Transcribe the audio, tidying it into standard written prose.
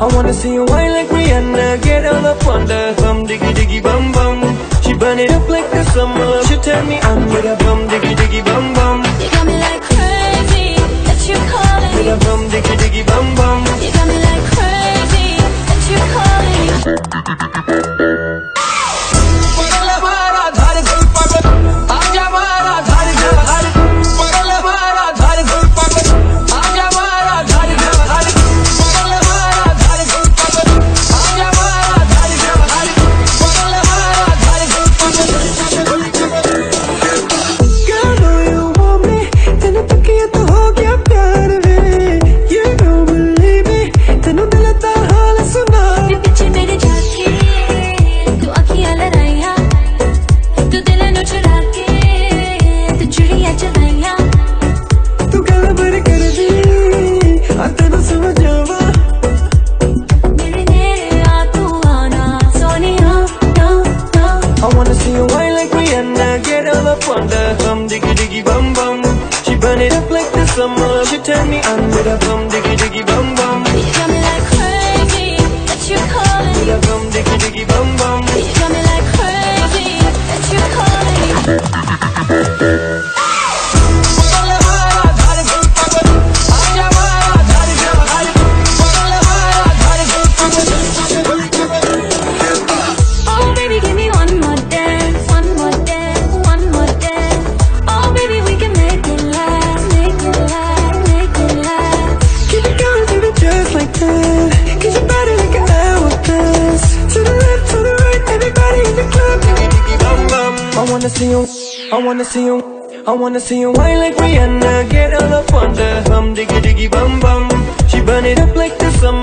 I wanna see you whine like Rihanna, get all up on the bum diggy diggy bum bum. She burn it up like the summer. She turn me on with a bum diggy diggy bum bum. You got me like crazy, that you calling. With a bum diggy diggy bum bum. You got me like crazy, that you calling. I wanna see you whine like Rihanna, get all up on the bum diggy diggy bum bum. She burn it up like the summer. She turn me on with a bum diggy diggy bum bum. You got me like crazy, that you calling. With a bum diggy diggy bum bum. You got me like crazy, that you calling. I wanna see you whine like Rihanna, get all up on the bum diggy diggy bum bum. She burn it up like the summer.